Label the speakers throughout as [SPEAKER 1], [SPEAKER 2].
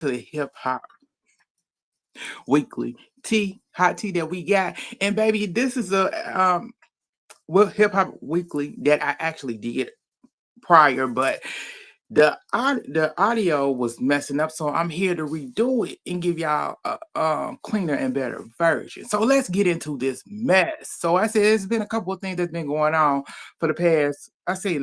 [SPEAKER 1] to the hip hop weekly hot tea that we got. And baby, this is a hip hop weekly that I actually did prior, but the audio was messing up, so I'm here to redo it and give y'all a cleaner and better version. So let's get into this mess. So I said it's been a couple of things that's been going on for the past, I say,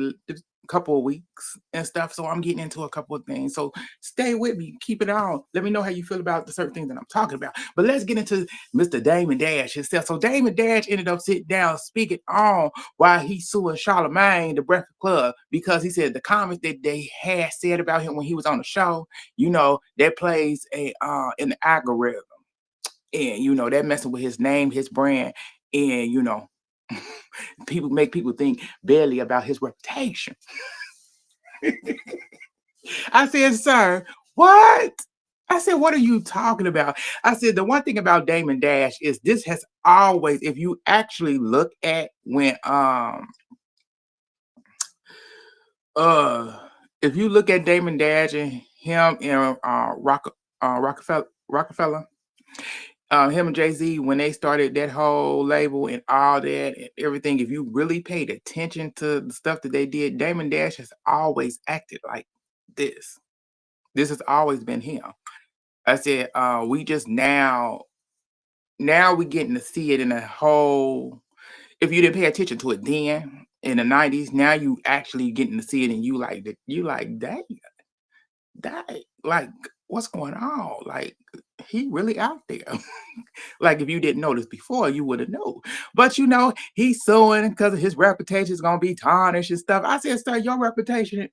[SPEAKER 1] couple of weeks and stuff. So I'm getting into a couple of things. So stay with me, keep it on. Let me know how you feel about the certain things that I'm talking about. But let's get into Mr. Damon Dash himself. So Damon Dash ended up sitting down speaking on while he's suing Charlemagne, the Breakfast Club, because he said the comments that they had said about him when he was on the show, that plays a in the algorithm, and that messing with his name, his brand, and people think barely about his reputation. I said, sir, what? I said, what are you talking about? I said, the one thing about Damon Dash is this has always, if you actually look at when uh if you look at Damon Dash and him and Rockefeller, him and Jay-Z, when they started that whole label and all that and everything, if you really paid attention to the stuff that they did, Damon Dash has always acted like this. This has always been him. I said, we just now we getting to see it in a whole. If you didn't pay attention to it then in the '90s, now you actually getting to see it, and you like that. You like that, like what's going on? Like he really out there. Like if you didn't notice before, you would have known. But he's suing because his reputation is gonna be tarnished and stuff. I said, sir, your reputation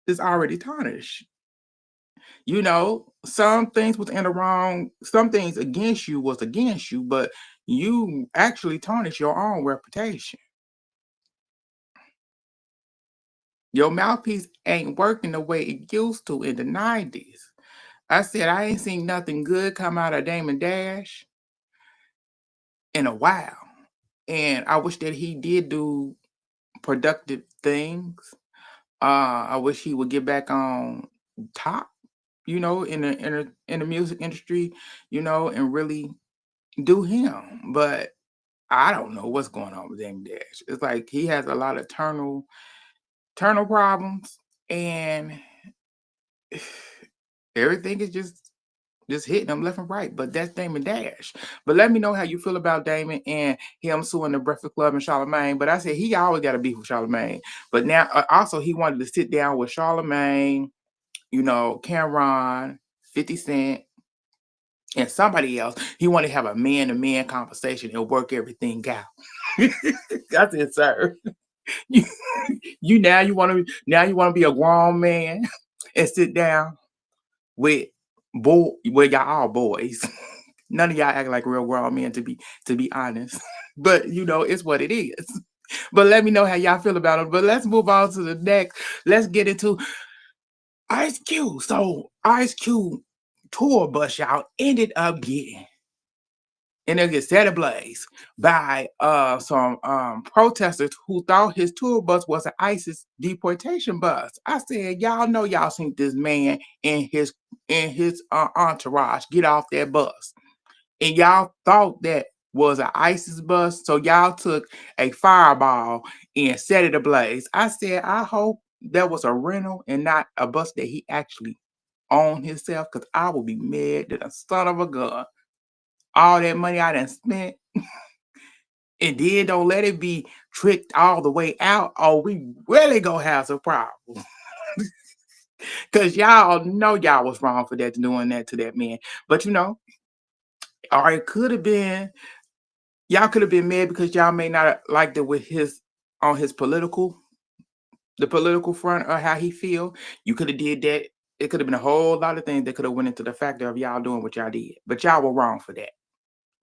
[SPEAKER 1] is already tarnished. Some things was in the wrong, some things against you was against you, but you actually tarnish your own reputation. Your mouthpiece ain't working the way it used to in the '90s. I said I ain't seen nothing good come out of Damon Dash in a while. And I wish that he did do productive things. I wish he would get back on top, in the music industry, and really do him. But I don't know what's going on with Damon Dash. It's like he has a lot of internal problems, and everything is just hitting him left and right. But that's Damon Dash. But let me know how you feel about Damon and him suing the Breakfast Club and Charlemagne. But I said he always got to beef with Charlemagne. But now also he wanted to sit down with Charlemagne, Cameron, 50 Cent, and somebody else. He wanted to have a man-to-man conversation and work everything out. I said, sir, you, you want to be a grown man and sit down with y'all all boys. None of y'all act like real grown men to be honest. But it's what it is. But let me know how y'all feel about it. But let's move on to the next. Let's get into Ice Cube. So Ice Cube tour bus y'all ended up getting, and it gets set ablaze by some protesters who thought his tour bus was an ISIS deportation bus. I said, y'all know y'all seen this man and his entourage get off that bus, and y'all thought that was an ISIS bus, so y'all took a fireball and set it ablaze. I said, I hope that was a rental and not a bus that he actually owned himself, because I will be mad to the son of a gun. All that money I done spent, and then don't let it be tricked all the way out, or we really gonna have some problems. Cause y'all know y'all was wrong for that, doing that to that man. But or it could have been, y'all could have been mad because y'all may not have liked it with his on his the political front, or how he feel. You could have did that. It could have been a whole lot of things that could have went into the factor of y'all doing what y'all did. But y'all were wrong for that.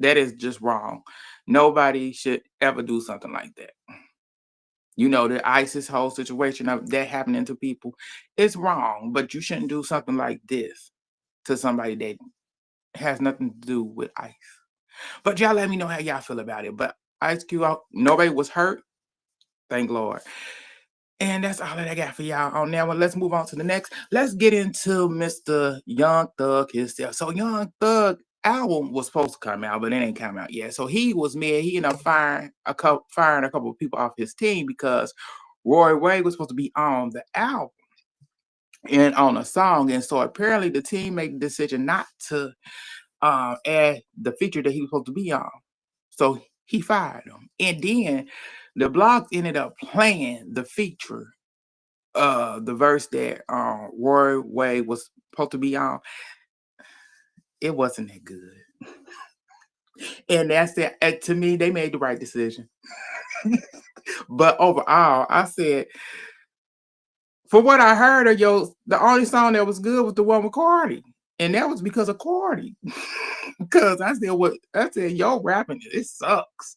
[SPEAKER 1] That is just wrong. Nobody should ever do something like that. The ISIS whole situation of that happening to people, it's wrong, but you shouldn't do something like this to somebody that has nothing to do with ICE. But y'all let me know how y'all feel about it. But Ice Cube, nobody was hurt. Thank Lord. And that's all that I got for y'all on that one. Let's move on to the next. Let's get into Mr. Young Thug himself. So Young Thug album was supposed to come out, but it ain't come out yet. So he was mad. He ended up firing a couple of people off his team because Roy Wade was supposed to be on the album and on a song. And so apparently the team made the decision not to add the feature that he was supposed to be on. So he fired him. And then the blogs ended up playing the feature, the verse that Roy Wade was supposed to be on. It wasn't that good. And that's it. To me, they made the right decision. But overall, I said, for what I heard of yours, the only song that was good was the one with Cardi. And that was because of Cardi. Because I said, yo, rapping, it sucks.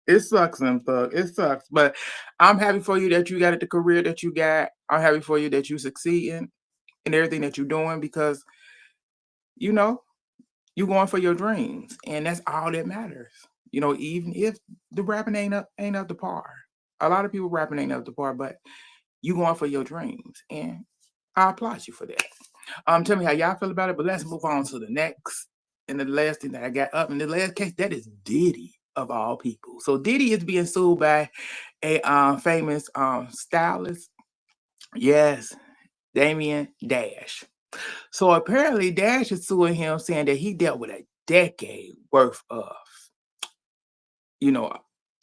[SPEAKER 1] It sucks, them Thug. It sucks. But I'm happy for you that you got the career that you got. I'm happy for you that you succeeding in everything that you're doing because you know you're going for your dreams, and that's all that matters. Even if the rapping ain't up to par. A lot of people rapping ain't up to par, but you going for your dreams, and I applaud you for that. Tell me how y'all feel about it, but let's move on to the next and the last thing that I got up in the last case. That is Diddy of all people. So Diddy is being sued by a famous stylist. Yes, Damian Dash. So apparently Dash is suing him, saying that he dealt with a decade worth of, you know,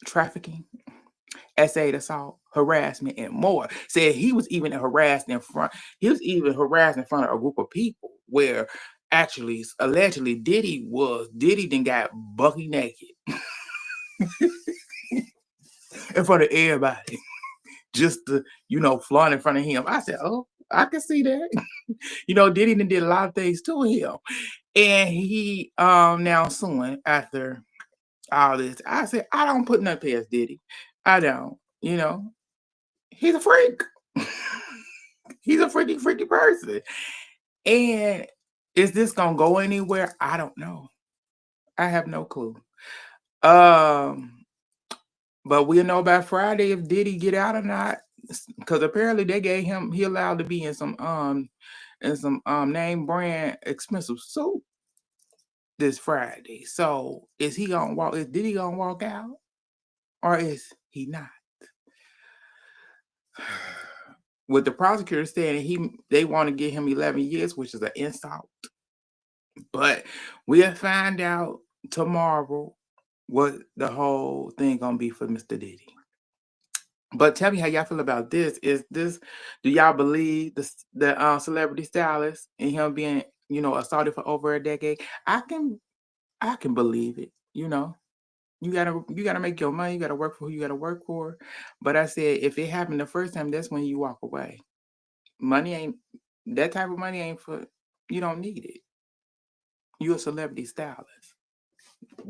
[SPEAKER 1] trafficking, essay assault, harassment, and more. Said he was even harassed in front. He was even harassed in front of a group of people where actually, allegedly, Diddy then got bucky naked in front of everybody, just to flaunt in front of him. I said, oh, I can see that. Diddy done did a lot of things to him, and he now suing after all this. I said, I don't put nothing past Diddy. I don't. He's a freak. He's a freaky person. And is this gonna go anywhere? I don't know. I have no clue. But we'll know by Friday if Diddy get out or not. Because apparently they gave he allowed to be in some name brand expensive suit this Friday. So is Diddy gonna walk out? Or is he not? With the prosecutor saying they want to give him 11 years, which is an insult. But we'll find out tomorrow what the whole thing gonna be for Mr. Diddy. But tell me how y'all feel about this. Do y'all believe the celebrity stylist and him being, assaulted for over a decade? I can believe it. You gotta make your money, you gotta work for who you gotta work for. But I said if it happened the first time, that's when you walk away. Money ain't that type of money ain't for you don't need it. You're a celebrity stylist.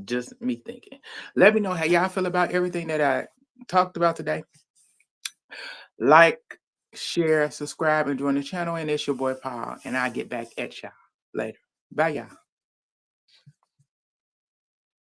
[SPEAKER 1] Just me thinking. Let me know how y'all feel about everything that I talked about today. Like, share, subscribe, and join the channel. And it's your boy Paul. And I'll get back at y'all later. Bye, y'all.